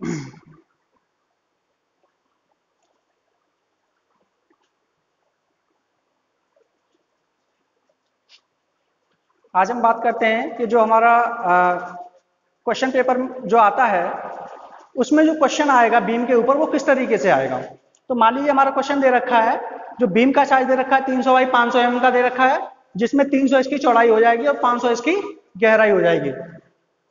आज हम बात करते हैं कि जो हमारा क्वेश्चन पेपर जो आता है उसमें जो क्वेश्चन आएगा बीम के ऊपर वो किस तरीके से आएगा। तो मान लीजिए हमारा क्वेश्चन दे रखा है, जो बीम का साइज दे रखा है 300 बाई 500 mm का दे रखा है, जिसमें 300 इसकी चौड़ाई हो जाएगी और 500 इसकी गहराई हो जाएगी।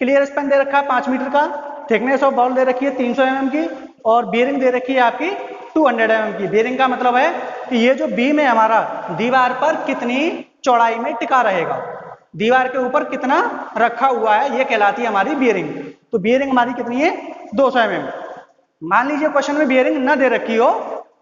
क्लियर स्पैन दे रखा है 5 मीटर का, थिकनेस ऑफ बॉल दे रखी है 300 mm की, और बियरिंग दे रखी है आपकी 200 mm की। बियरिंग का मतलब है कि ये जो बीम है हमारा दीवार पर कितनी चौड़ाई में टिका रहेगा, दीवार के ऊपर कितना रखा हुआ है, ये कहलाती है हमारी बियरिंग। तो बियरिंग हमारी कितनी है 200 mm। मान लीजिए क्वेश्चन में बियरिंग न दे रखी हो,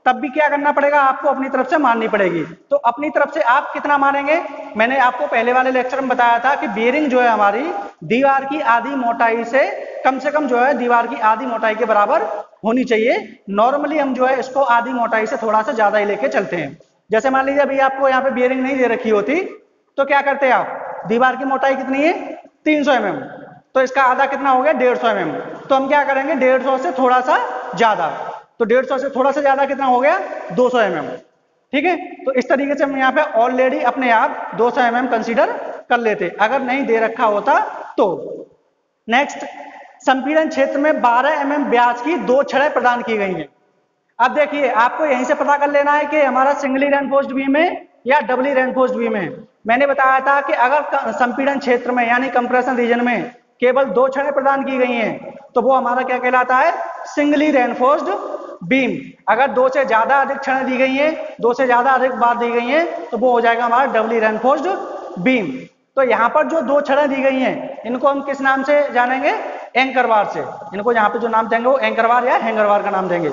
तब भी क्या करना पड़ेगा, आपको अपनी तरफ से माननी पड़ेगी। तो अपनी तरफ से आप कितना मानेंगे, मैंने आपको पहले वाले लेक्चर में बताया था कि बियरिंग जो है हमारी दीवार की आधी मोटाई से कम जो है दीवार की आधी मोटाई के बराबर होनी चाहिए। नॉर्मली हम जो है इसको आधी मोटाई से थोड़ा सा ज्यादा ही लेके चलते हैं। जैसे मान लीजिए अभी आपको यहाँ पे बियरिंग नहीं दे रखी होती तो क्या करते आप, दीवार की मोटाई कितनी है 300 mm, तो इसका आधा कितना हो गया 150 mm। तो हम क्या करेंगे 150 से थोड़ा सा ज्यादा, तो 150 से थोड़ा सा ज्यादा कितना हो गया 200 mm। ठीक है, तो इस तरीके से हम यहाँ पे ऑलरेडी अपने आप 200 mm कंसीडर कर लेते अगर नहीं दे रखा होता तो। नेक्स्ट, संपीड़न क्षेत्र में 12 mm व्यास की 2 छड़ें प्रदान की गई हैं। अब देखिए आपको यहीं से पता कर लेना है कि हमारा सिंगली रेनफोर्स्ड बीम है या डबली रेनफोर्स्ड बीम है। मैंने बताया था कि अगर संपीड़न क्षेत्र में यानी कंप्रेशन रीजन में केवल 2 छड़ें प्रदान की गई हैं तो वो हमारा क्या कहलाता है, सिंगली रेनफोर्स्ड बीम। अगर 2 से ज्यादा अधिक छड़ें दी गई हैं, 2 से ज्यादा अधिक बार दी गई हैं, तो वो हो जाएगा हमारा डबली रेनफोर्स्ड बीम। तो यहाँ पर जो 2 छड़ें दी गई हैं इनको हम किस नाम से जानेंगे, एंकरवार से। इनको यहाँ पे जो नाम देंगे वो एंकरवार या हैंगरवार का नाम देंगे।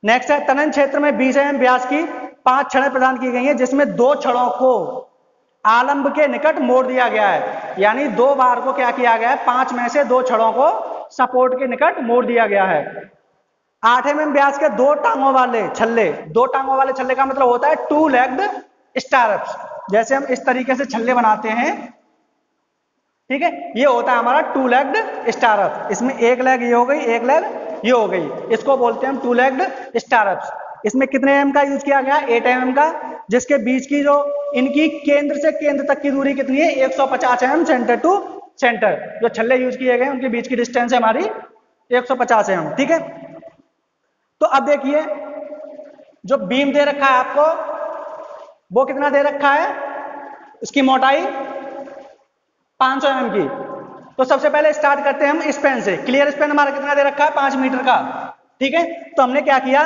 नेक्स्ट है, तनन क्षेत्र में 20 mm व्यास की 5 छड़ें प्रदान की गई हैं, जिसमें 2 छड़ों को आलंब के निकट मोड़ दिया गया है। यानी 2 बार को क्या किया गया है, 5 में से 2 छड़ों को सपोर्ट के निकट मोड़ दिया गया है। 8 mm व्यास के 2 टांगों वाले छल्ले, 2 टांगों वाले छल्ले का मतलब होता है 2 लेग्ड स्टारप्स। जैसे हम इस तरीके से छल्ले बनाते हैं, ठीक है, ये होता है हमारा 2 लेग्ड स्टारप। इसमें एक लेग ये हो गई, एक लेग ये हो गई, इसको बोलते हैं हम 2 लेग्ड स्टारप्स। इसमें कितने एम का यूज किया गया, 8 mm का, जिसके बीच की जो इनकी केंद्र से केंद्र तक की दूरी कितनी है 150 mm सेंटर टू सेंटर। जो छल्ले यूज किए गए उनके बीच की डिस्टेंस है हमारी 150 mm। ठीक है, तो अब देखिए जो बीम दे रखा है आपको वो कितना दे रखा है, इसकी मोटाई 500 mm की। तो सबसे पहले स्टार्ट करते हैं हम स्पैन से। क्लियर स्पैन हमारा कितना दे रखा है 5 मीटर का। ठीक है, तो हमने क्या किया,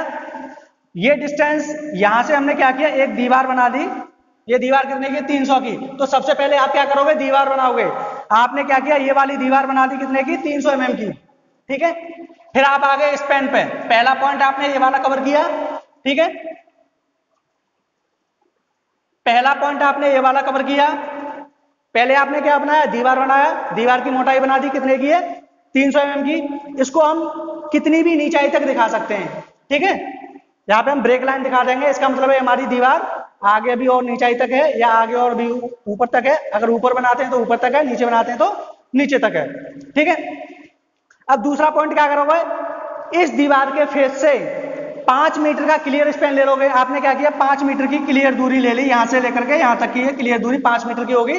ये डिस्टेंस यहां से हमने क्या किया, एक दीवार बना दी। ये दीवार कितने की 300 की। तो सबसे पहले आप क्या करोगे, दीवार बनाओगे। आपने क्या किया, ये वाली दीवार बना दी कितने की 300 mm की। ठीक है, फिर आप आ गए स्पैन पे। पहला पॉइंट आपने ये वाला कवर किया। ठीक है, पहला पॉइंट आपने ये वाला कवर किया। पहले आपने क्या बनाया, दीवार बनाया, दीवार की मोटाई बना दी कितने की है 300 mm की। इसको हम कितनी भी नीचाई तक दिखा सकते हैं। ठीक है, यहाँ पे हम ब्रेक लाइन दिखा देंगे, इसका मतलब है हमारी दीवार आगे भी और नीचाई तक है या आगे और भी ऊपर तक है। अगर ऊपर बनाते हैं तो ऊपर तक है, नीचे बनाते हैं तो नीचे तक है। ठीक है, अब दूसरा पॉइंट क्या करोगे, इस दीवार के फेस से 5 मीटर का क्लियर स्पैन ले लोगे। आपने क्या किया, 5 मीटर की क्लियर दूरी ले ली, यहां से लेकर के यहां तक की क्लियर दूरी 5 मीटर की होगी।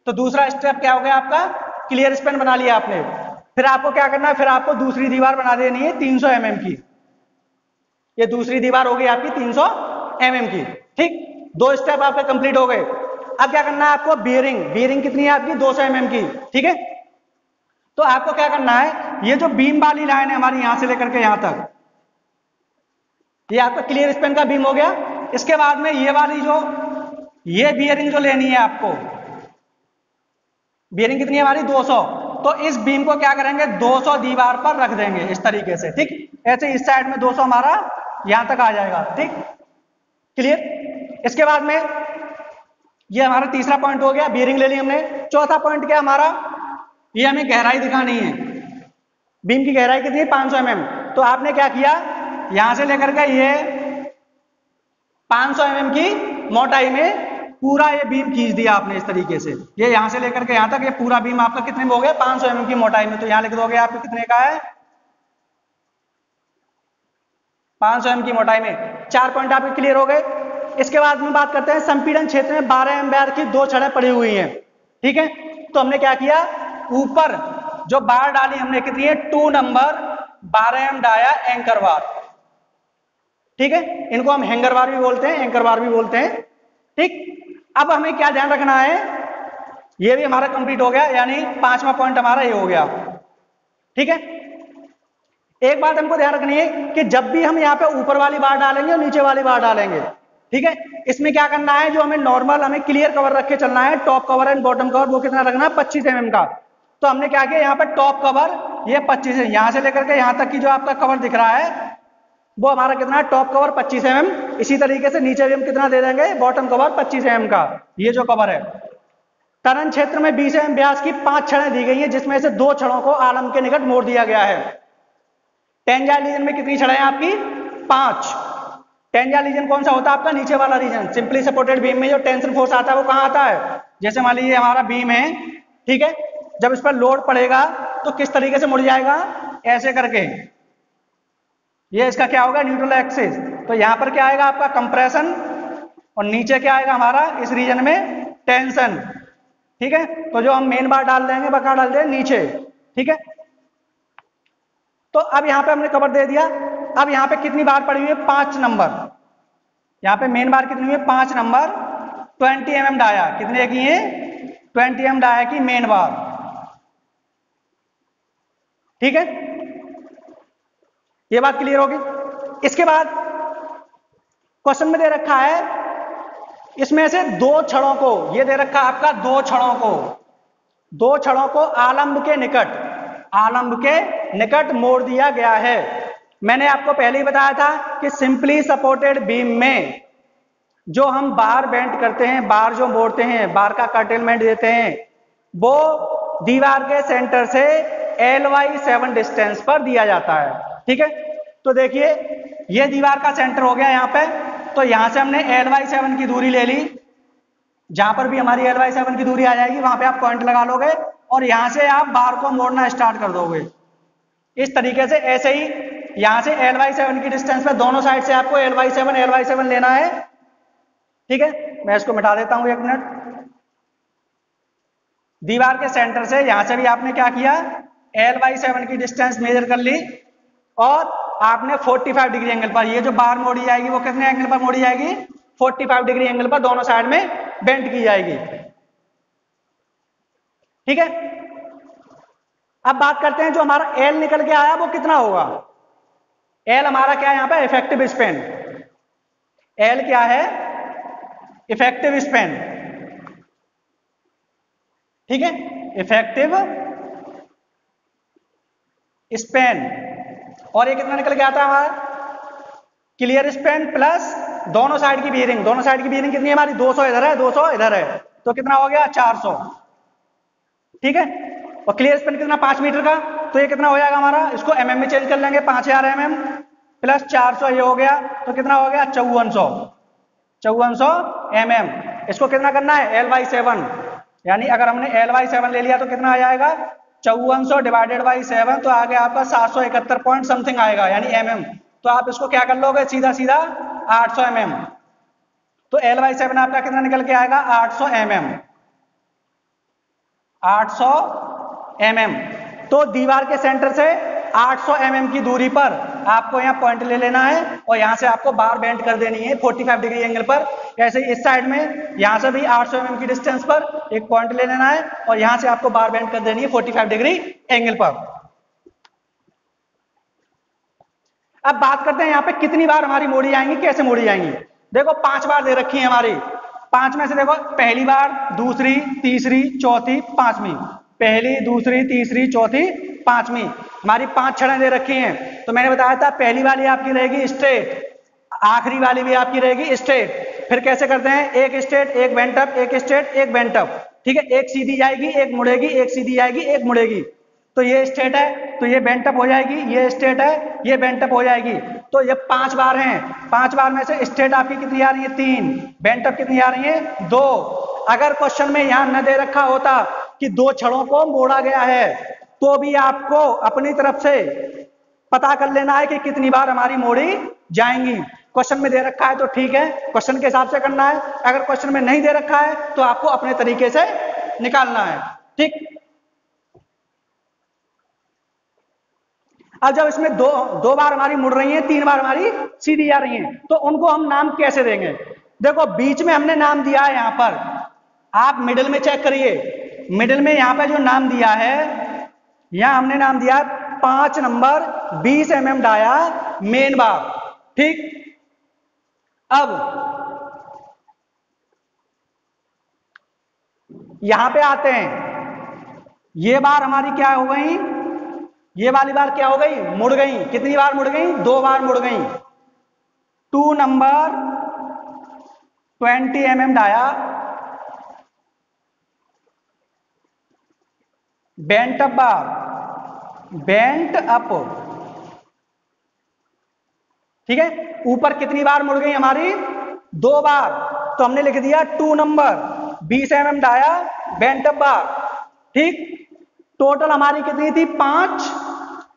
तो दूसरा स्टेप क्या हो गया आपका, क्लियर स्पैन बना लिया आपने। फिर आपको क्या करना है, फिर आपको दूसरी दीवार बना देनी है 300 mm की। ये दूसरी दीवार हो गई आपकी 300 mm की। ठीक, 2 स्टेप आपके कंप्लीट हो गए। अब क्या करना है आपको, बियरिंग, बियरिंग कितनी है आपकी 200 mm की। ठीक है, तो आपको क्या करना है, ये जो बीम वाली लाइन है हमारी यहां से लेकर के यहां तक, ये आपका क्लियर स्पैन का बीम हो गया। इसके बाद में ये वाली जो ये बियरिंग जो लेनी है आपको, बियरिंग कितनी है हमारी 200। तो इस बीम को क्या करेंगे 200 दीवार पर रख देंगे इस तरीके से। ठीक, ऐसे इस साइड में 200 हमारा यहां तक आ जाएगा। ठीक, क्लियर। इसके बाद में ये हमारा तीसरा पॉइंट हो गया, बियरिंग ले ली हमने। चौथा पॉइंट क्या हमारा, ये हमें गहराई दिखानी है। बीम की गहराई कितनी है 500 mm। तो आपने क्या किया, यहां से लेकर के ये 500 mm की मोटाई में पूरा ये बीम खींच दिया आपने इस तरीके से। ये यहां से लेकर के यहां तक ये पूरा बीम आपका कितने में हो गया 500 mm की मोटाई में। तो यहां लिख दोगे आपको कितने का है 500 mm की मोटाई में। 4 पॉइंट आपके क्लियर हो गए। इसके बाद में बात करते हैं संपीड़न क्षेत्र में 12 एम्पियर की 2 छड़ें पड़ी हुई हैं, ठीक है। तो हमने क्या किया, ऊपर जो बार डाली हमने कितनी है, 2 नंबर 12 एम डाया एंकर बार, ठीक है। इनको हम हैंगर बार भी बोलते हैं, एंकर बार भी बोलते हैं, ठीक। अब हमें क्या ध्यान रखना है, ये भी हमारा कंप्लीट हो गया, यानी 5वां पॉइंट हमारा ये हो गया, ठीक है। एक बात हमको ध्यान रखनी है कि जब भी हम यहाँ पे ऊपर वाली बार डालेंगे और नीचे वाली बार डालेंगे, ठीक है, इसमें क्या करना है, जो हमें नॉर्मल हमें क्लियर कवर रख के चलना है, top cover and bottom cover, वो कितना रखना है, 25 mm का। तो हमने क्या किया, यहाँ पे टॉप कवर ये 25 है, यहां से लेकर के यहां तक की जो आपका कवर दिख रहा है वो हमारा कितना है, टॉप कवर 25 mm। इसी तरीके से नीचे भी हम कितना दे देंगे, बॉटम कवर 25 mm का, ये जो कवर है। तरन क्षेत्र में 20 mm व्यास की 5 छड़ें दी गई हैं, जिसमें से 2 छड़ों को आलम के निकट मोड़ दिया गया है। टेंजाइल रीजन में कितनी छड़ें हैं आपकी, 5। टेंजाइल रीजन कौन सा होता है आपका, नीचे वाला रीजन। सिंपली सपोर्टेड बीम में जो टेंशन फोर्स आता है वो कहां आता है, जैसे मान लीजिए हमारा बीम है, ठीक है, जब इस पर लोड पड़ेगा तो किस तरीके से मुड़ जाएगा, ऐसे करके, ये इसका क्या होगा, न्यूट्रल एक्सिस। तो यहां पर क्या आएगा आपका कंप्रेशन, और नीचे क्या आएगा हमारा इस रीजन में टेंशन, ठीक है। तो जो हम मेन बार डाल देंगे वह कहां डाल देंगे, नीचे, ठीक है। तो अब यहां पे हमने कवर दे दिया। अब यहां पे कितनी बार पड़ी हुई है, 5 नंबर। यहां पे मेन बार कितनी हुई है, 5 नंबर 20 mm डाया, कितने की है, 20 mm डाया की मेन बार, ठीक है। ये बात क्लियर होगी। इसके बाद क्वेश्चन में दे रखा है, इसमें से 2 छड़ों को, ये दे रखा है आपका 2 छड़ों को आलंब के निकट मोड़ दिया गया है। मैंने आपको पहले ही बताया था कि सिंपली सपोर्टेड बीम में जो हम बार बेंड करते हैं, बार जो मोड़ते हैं, बार का कर्टेलमेंट देते हैं, वो दीवार के सेंटर से LY7 डिस्टेंस पर दिया जाता है, ठीक है। तो देखिए ये दीवार का सेंटर हो गया यहाँ पे, तो यहां से हमने LY7 की दूरी ले ली, जहां पर भी हमारी LY7 की दूरी आ जाएगी वहां पे आप पॉइंट लगा लोगे और यहां से आप बार को मोड़ना स्टार्ट कर दोगे इस तरीके से। ऐसे ही यहां से LY7 की डिस्टेंस पे दोनों साइड से आपको LY7 लेना है, ठीक है। मैं इसको मिटा देता हूं 1 मिनट। दीवार के सेंटर से यहां से भी आपने क्या किया, LY7 की डिस्टेंस मेजर कर ली और आपने 45 डिग्री एंगल पर, ये जो बार मोड़ी जाएगी वो कितने एंगल पर मोड़ी जाएगी, 45 डिग्री एंगल पर दोनों साइड में बेंड की जाएगी, ठीक है। अब बात करते हैं जो हमारा L निकल के आया वो कितना होगा। L हमारा क्या है यहाँ पे, इफेक्टिव स्पैन। L क्या है, इफेक्टिव स्पैन, ठीक है, इफेक्टिव स्पैन। और ये कितना निकल के आता है हमारा, क्लियर स्पैन प्लस दोनों साइड की बीयरिंग। दोनों साइड की बीयरिंग कितनी है हमारी, 200 इधर है 200 इधर है, तो कितना हो गया 400, ठीक है। और क्लियर स्पैन कितना, 5 मीटर का, तो ये कितना हो जाएगा हमारा, इसको mm में चेंज कर लेंगे, 5000 mm प्लस 400 ये हो गया, तो कितना हो गया 5400 mm। इसको कितना करना है, LY7, यानी अगर हमने LY7 ले लिया तो कितना आ जाएगा, 5400 डिवाइडेड बाई 7, तो आ गया आपका 771 पॉइंट समथिंग आएगा, यानी mm। तो आप इसको क्या कर लोगे, सीधा सीधा 800 mm। तो LY7 आपका कितना निकल के आएगा, 800 mm, 800 mm। तो दीवार के सेंटर से 800 mm की दूरी पर आपको यहाँ पॉइंट ले लेना है और यहाँ से आपको बार बेंड कर देनी है 45 डिग्री एंगल पर। ऐसे ही इस साइड में यहाँ से भी 800 mm की डिस्टेंस पर एक पॉइंट ले लेना है और यहाँ से आपको बार बेंड कर देनी है 45 डिग्री एंगल पर। अब बात करते हैं यहाँ पे कितनी बार हमारी मोड़ी जाएंगी, कैसे मोड़ी जाएंगी। देखो 5 बार दे रखी है हमारी, 5 में से देखो पहली बार, दूसरी, तीसरी, चौथी, 5वीं, पहली, दूसरी, तीसरी, चौथी, 5वीं, हमारी 5 छड़ें दे रखी हैं। तो मैंने बताया था पहली वाली आपकी रहेगी स्ट्रेट, आखिरी वाली भी आपकी रहेगी स्ट्रेट। फिर कैसे करते हैं, एक स्ट्रेट एक बेंट अप, एक स्ट्रेट एक बेंट अप, ठीक है। एक सीधी जाएगी एक मुड़ेगी, एक सीधी जाएगी एक मुड़ेगी। तो ये स्ट्रेट है तो ये बेंट अप हो जाएगी, ये स्ट्रेट है ये बेंट अप हो जाएगी। तो ये 5 बार हैं, 5 बार में से स्ट्रेट आपकी कितनी आ रही है, 3, बेंट अप कितनी आ रही है, 2। अगर क्वेश्चन में यहां न दे रखा होता कि 2 छड़ों को मोड़ा गया है तो भी आपको अपनी तरफ से पता कर लेना है कि कितनी बार हमारी मोड़ी जाएंगी। क्वेश्चन में दे रखा है तो ठीक है, क्वेश्चन के हिसाब से करना है। अगर क्वेश्चन में नहीं दे रखा है तो आपको अपने तरीके से निकालना है। ठीक। अब जब इसमें दो बार हमारी मुड़ रही है, 3 बार हमारी सीधी आ रही है, तो उनको हम नाम कैसे देंगे? देखो बीच में हमने नाम दिया है, यहां पर आप मिडिल में चेक करिए, मिडिल में यहां पे जो नाम दिया है, यहां हमने नाम दिया 5 number 20 mm dia main bar. ठीक। अब यहां पे आते हैं, ये बार हमारी क्या हो गई, ये वाली बार क्या हो गई, मुड़ गई। कितनी बार मुड़ गई? 2 बार मुड़ गई। 2 number 20 mm dia bent up bar, bent up. ठीक है। ऊपर कितनी बार मुड़ गई हमारी? 2 बार। तो हमने लिख दिया 2 number 20 mm dia bent up bar. ठीक। टोटल हमारी कितनी थी? 5।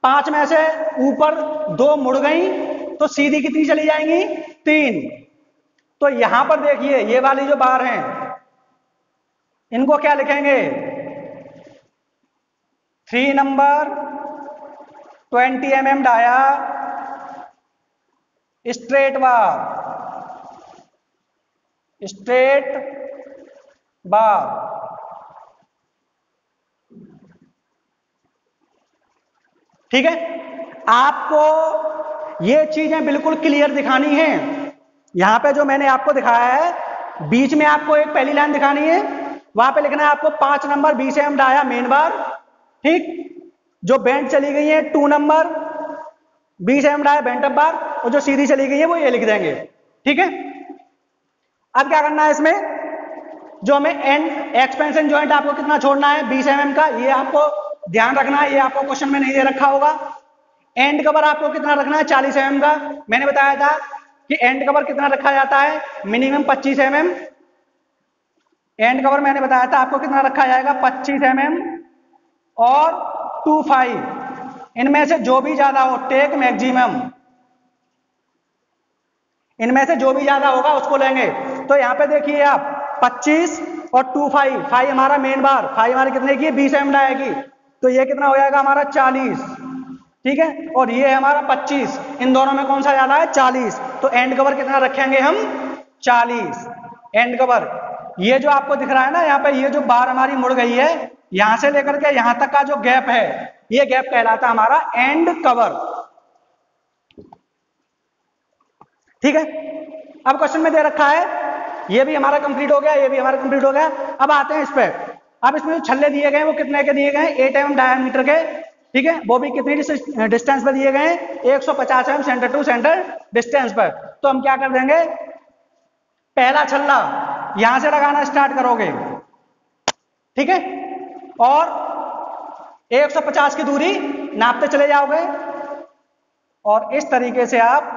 5 में से ऊपर 2 मुड़ गई तो सीधी कितनी चली जाएंगी? 3। तो यहां पर देखिए ये वाली जो बार हैं इनको क्या लिखेंगे? 3 number 20 mm dia straight bar, straight bar. ठीक है। आपको ये चीजें बिल्कुल क्लियर दिखानी है। यहां पे जो मैंने आपको दिखाया है, बीच में आपको एक पहली लाइन दिखानी है, वहां पे लिखना है आपको 5 number 20 mm dia main bar. ठीक। जो बेंट चली गई है 2 number 20 mm dia bent up bar, और जो सीधी चली गई है वो ये लिख देंगे। ठीक है। अब क्या करना है इसमें, जो हमें एंड एक्सपेंशन जॉइंट आपको कितना छोड़ना है? 20 mm का, ये आपको ध्यान रखना है, ये आपको क्वेश्चन में नहीं दे रखा होगा। एंड कवर आपको कितना रखना है? 40 mm का। मैंने बताया था कि एंड कवर कितना रखा जाता है? Minimum 25 mm। एंड कवर मैंने बताया था आपको कितना रखा जाएगा? 25 mm और 25। इनमें से जो भी ज्यादा हो, टेक मैक्सिमम, इनमें से जो भी ज्यादा होगा उसको लेंगे। तो यहां पे देखिए आप 25 और 25, 5 हमारा मेन बार, 5 हमारी कितने की? 20 mm आएगी। तो ये कितना हो जाएगा हमारा? 40। ठीक है। और ये है हमारा 25। इन दोनों में कौन सा ज्यादा है? 40। तो एंड कवर कितना रखेंगे हम? 40 एंड कवर। ये जो आपको दिख रहा है ना यहाँ पे, ये जो बार हमारी मुड़ गई है, यहां से लेकर के यहां तक का जो गैप है, ये गैप कहलाता है हमारा एंड कवर। ठीक है। अब क्वेश्चन में दे रखा है, ये भी हमारा कंप्लीट हो गया, ये भी हमारा कंप्लीट हो गया। अब आते हैं इस पे। अब इसमें जो छल्ले दिए गए वो कितने के दिए गए? 8 mm डायमीटर के। ठीक है। वो भी कितनी डिस्टेंस पर दिए गए हैं? 150 mm centre to centre distance पर। तो हम क्या कर देंगे, पहला छल्ला यहां से लगाना स्टार्ट करोगे। ठीक है। और 150 की दूरी नापते चले जाओगे, और इस तरीके से आप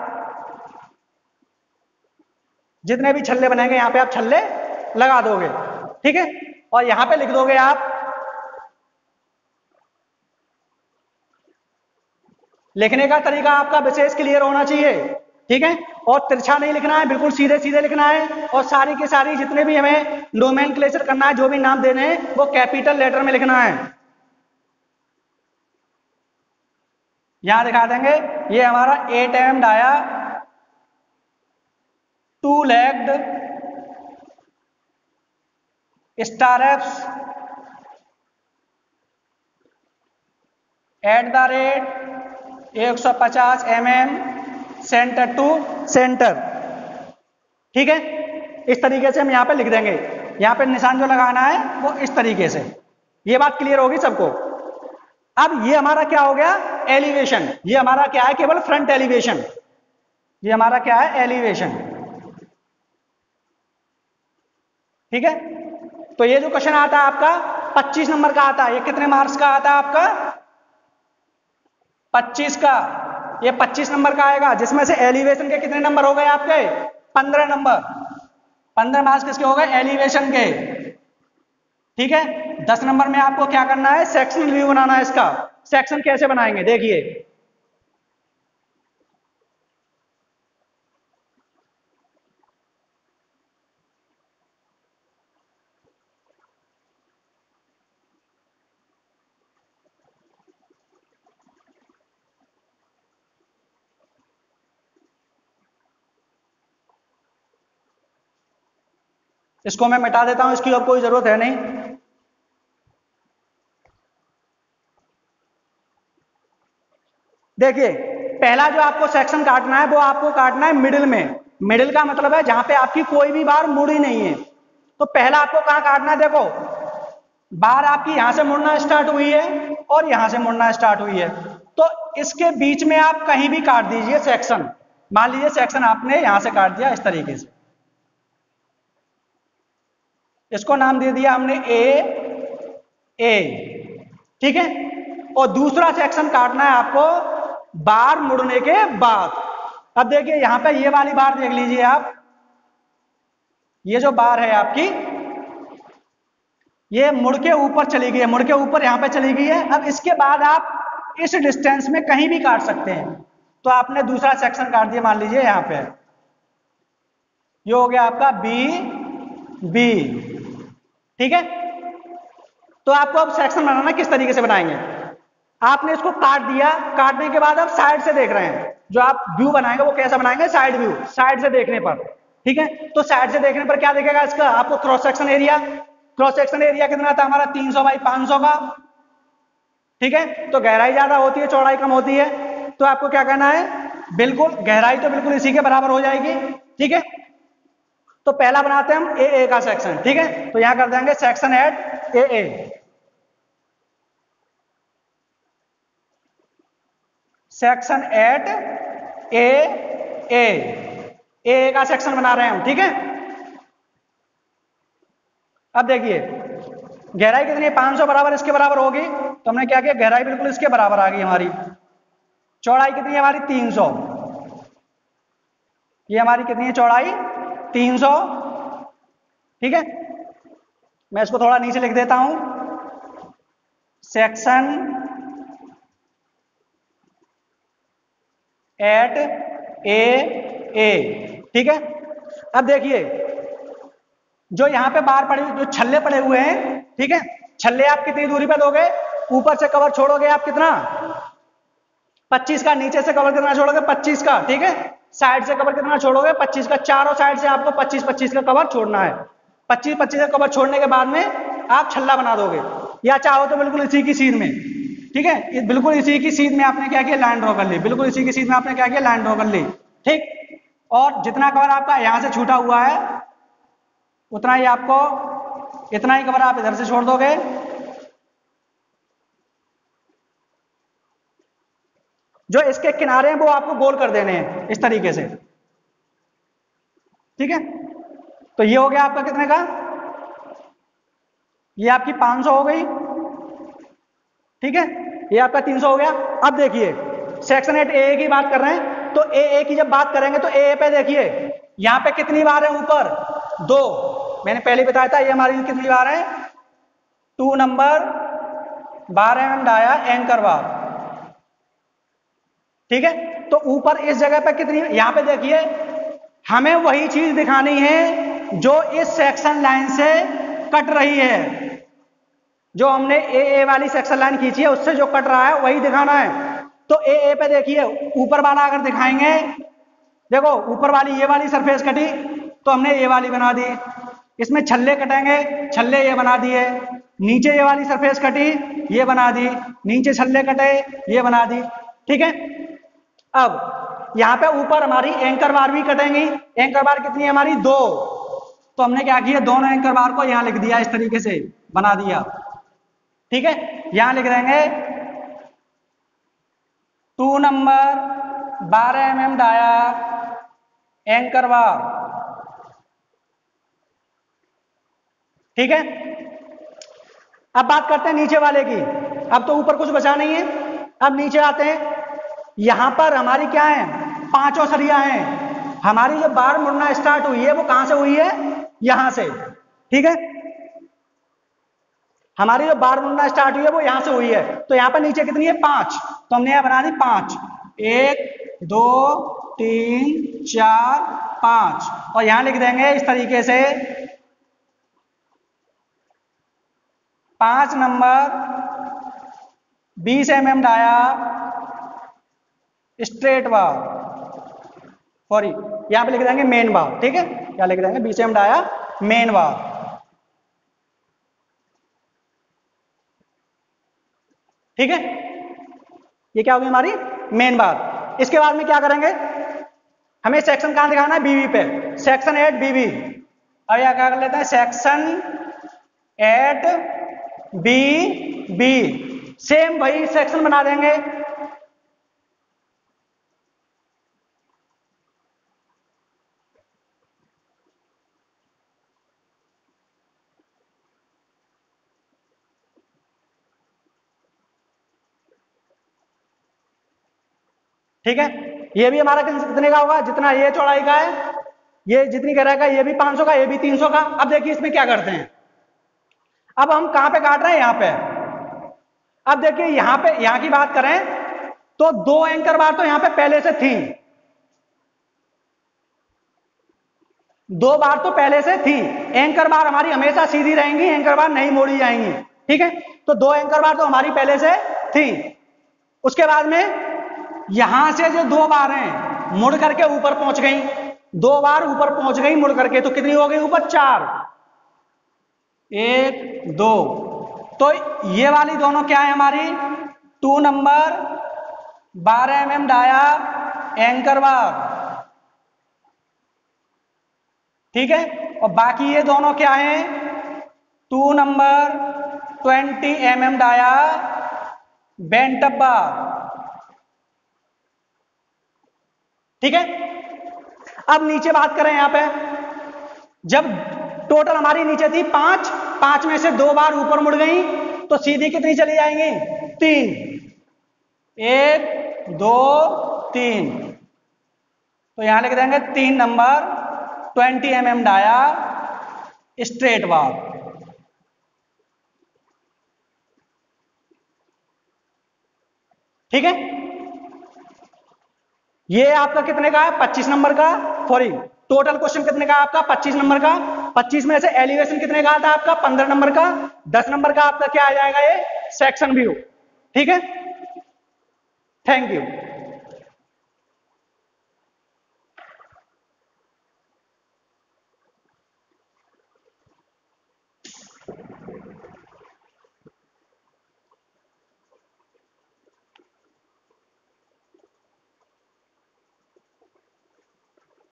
जितने भी छल्ले बनेंगे यहां पे आप छल्ले लगा दोगे। ठीक है। और यहां पे लिख दोगे आप, लिखने का तरीका आपका विशेष क्लियर होना चाहिए। ठीक है। और तिरछा नहीं लिखना है, बिल्कुल सीधे सीधे लिखना है। और सारी के सारी जितने भी हमें नोमेनक्लेचर करना है, जो भी नाम देने हैं, वो कैपिटल लेटर में लिखना है। यहां दिखा देंगे, ये हमारा 8 mm dia 2 legged stirrups @ 150 mm centre to centre. ठीक है। इस तरीके से हम यहां पे लिख देंगे। यहां पे निशान जो लगाना है वो इस तरीके से। ये बात क्लियर होगी सबको। अब ये हमारा क्या हो गया? एलिवेशन। ये हमारा क्या है? केवल फ्रंट एलिवेशन। ये हमारा क्या है? एलिवेशन। ठीक है। तो ये जो क्वेश्चन आता है आपका 25 नंबर का आता है, ये कितने मार्क्स का आता है आपका? 25 का। ये 25 नंबर का आएगा, जिसमें से एलिवेशन के कितने नंबर हो गए आपके? 15 नंबर। 15 मार्क्स किसके हो गए? एलिवेशन के। ठीक है। 10 नंबर में आपको क्या करना है? सेक्शन व्यू बनाना है इसका। सेक्शन कैसे बनाएंगे देखिए, इसको मैं मिटा देता हूं, इसकी अब कोई जरूरत है नहीं। देखिए पहला जो आपको सेक्शन काटना है वो आपको काटना है मिडिल में। मिडिल का मतलब है जहां पे आपकी कोई भी बार मुड़ी नहीं है। तो पहला आपको कहां काटना है, देखो बार आपकी यहां से मुड़ना स्टार्ट हुई है और यहां से मुड़ना स्टार्ट हुई है, तो इसके बीच में आप कहीं भी काट दीजिए सेक्शन। मान लीजिए सेक्शन आपने यहां से काट दिया इस तरीके से, इसको नाम दे दिया हमने ए, ठीक है। और दूसरा सेक्शन काटना है आपको बार मुड़ने के बाद। अब देखिए यहां पे ये वाली बार देख लीजिए आप, ये जो बार है आपकी ये मुड़ के ऊपर चली गई है, मुड़ के ऊपर यहां पे चली गई है। अब इसके बाद आप इस डिस्टेंस में कहीं भी काट सकते हैं। तो आपने दूसरा सेक्शन काट दिया, मान लीजिए यहां पे ये हो गया आपका बी, ठीक है। तो आपको अब सेक्शन बनाना किस तरीके से बनाएंगे, आपने इसको काट दिया, काटने के बाद आप साइड से देख रहे हैं, जो आप व्यू बनाएंगे वो कैसा बनाएंगे, साइड व्यू, साइड से देखने पर, ठीक है। तो साइड से देखने पर क्या दिखेगा इसका, आपको cross section area, cross section area कितना था हमारा 300 बाई 500 का, ठीक है। तो गहराई ज्यादा होती है चौड़ाई कम होती है, तो आपको क्या करना है, बिल्कुल गहराई तो बिल्कुल इसी के बराबर हो जाएगी, ठीक है। तो पहला बनाते हैं हम ए का सेक्शन, ठीक है। तो यहां कर देंगे सेक्शन एट ए, सेक्शन एट ए का सेक्शन बना रहे हैं हम, ठीक है। अब देखिए गहराई कितनी है, 500 बराबर इसके बराबर होगी, तो हमने क्या किया, गहराई बिल्कुल इसके बराबर आ गई हमारी। चौड़ाई कितनी है हमारी 300, ये हमारी कितनी है चौड़ाई 300, ठीक है। मैं इसको थोड़ा नीचे लिख देता हूं, सेक्शन एट ए, ठीक है। अब देखिए जो यहां पे बार पड़े, जो छल्ले पड़े हुए हैं, ठीक है, छल्ले आप कितनी दूरी पे दोगे, ऊपर से कवर छोड़ोगे आप कितना 25 का, नीचे से कवर कितना छोड़ोगे 25 का, ठीक है। साइड से कवर कितना छोड़ोगे 25 का, चारों साइड से आपको 25-25 का कवर छोड़ना है। 25-25 का कवर छोड़ने के बाद में आप छल्ला बना दोगे, या चाहो तो बिल्कुल इसी की सीध में, ठीक है, बिल्कुल इसी की सीध में आपने क्या किया, लाइन ड्रॉ कर ली, बिल्कुल इसी की सीध में आपने क्या किया, लाइन ड्रॉ कर ली, ठीक। और जितना कवर आपका यहां से छूटा हुआ है उतना ही आपको, इतना ही कवर आप इधर से छोड़ दोगे, जो इसके किनारे हैं वो आपको गोल कर देने हैं इस तरीके से, ठीक है। तो ये हो गया आपका कितने का, ये आपकी 500 हो गई, ठीक है, ये आपका 300 हो गया। अब देखिए सेक्शन एट ए की बात कर रहे हैं, तो ए की जब बात करेंगे तो ए पे देखिए यहां पे कितनी बार है ऊपर 2, मैंने पहले बताया था, ये हमारी कितनी बार है 2 नंबर 12 mm डाया एंकर बार, ठीक है। तो ऊपर इस जगह पे कितनी, यहां पे देखिए हमें वही चीज दिखानी है जो इस सेक्शन लाइन से कट रही है, जो हमने ए वाली सेक्शन लाइन खींची है उससे जो कट रहा है वही दिखाना है। तो ए पे देखिए ऊपर वाला अगर दिखाएंगे, देखो ऊपर वाली ये वाली सरफेस कटी तो हमने ये वाली बना दी, इसमें छल्ले कटेंगे, छल्ले ये बना दिए, नीचे ये वाली सरफेस कटी ये बना दी, नीचे छल्ले कटे ये बना दी, ठीक है। अब यहां पे ऊपर हमारी एंकर बार भी कटेंगी, एंकर बार कितनी है हमारी 2, तो हमने क्या किया, दोनों एंकर बार को यहां लिख दिया, इस तरीके से बना दिया, ठीक है। यहां लिख देंगे 2 नंबर 12 mm डाया एंकर बार, ठीक है। अब बात करते हैं नीचे वाले की, अब तो ऊपर कुछ बचा नहीं है, अब नीचे आते हैं। यहां पर हमारी क्या है, 5 सरिया हैं, हमारी जो बार मुड़ना स्टार्ट हुई है वो कहां से हुई है, यहां से, ठीक है। हमारी जो बार मुड़ना स्टार्ट हुई है वो यहां से हुई है, तो यहां पर नीचे कितनी है 5, तो हमने यहां बना दी 5, 1 2 3 4 5, और यहां लिख देंगे इस तरीके से 5 number 20 mm dia straight bar, sorry यहां पे लिख देंगे मेन बार, ठीक है, क्या लिख देंगे 20 mm डाया मेन बार। ठीक है, ये क्या होगी हमारी मेन बार। इसके बाद में क्या करेंगे, हमें सेक्शन कहां दिखाना है, बीबी पे, सेक्शन एट बीबी। अब यह क्या कर लेते हैं, section at B B, same वही सेक्शन बना देंगे। ठीक है, ये भी हमारा कितने का होगा, जितना ये चौड़ाई का है, ये जितनी गहराई का, ये भी 500 का, ये भी 300 का। अब देखिए इसमें क्या करते हैं, अब हम कहां पे काट रहे हैं, यहां पे। अब देखिए यहां पे, यहां की बात करें तो 2 एंकर बार तो यहां पे पहले से थी, 2 बार तो पहले से थी। एंकर बार हमारी हमेशा सीधी रहेंगी, एंकर बार नहीं मोड़ी जाएंगी। ठीक है, तो 2 एंकर बार तो हमारी पहले से थी। उसके बाद में यहां से जो 2 बार हैं मुड़ करके ऊपर पहुंच गई, 2 बार ऊपर पहुंच गई मुड़ करके, तो कितनी हो गई ऊपर, 4, 1 2। तो ये वाली दोनों क्या है हमारी, 2 नंबर 12 mm डाया एंकर बार। ठीक है, और बाकी ये दोनों क्या है, 2 नंबर 20 mm डाया बेंटअप बार। ठीक है, अब नीचे बात करें, यहां पे जब टोटल हमारी नीचे थी 5, 5 में से 2 बार ऊपर मुड़ गई, तो सीधी कितनी चली जाएंगी, 3, 1 2 3। तो यहां लिख देंगे 3 number 20 mm dia straight bar. ठीक है, ये आपका कितने का है, 25 नंबर का। सॉरी, टोटल क्वेश्चन कितने का आपका, 25 नंबर का। 25 में से एलिवेशन कितने का था आपका, 15 नंबर का। 10 नंबर का आपका क्या आ जाएगा, ये सेक्शन व्यू। ठीक है, थैंक यू।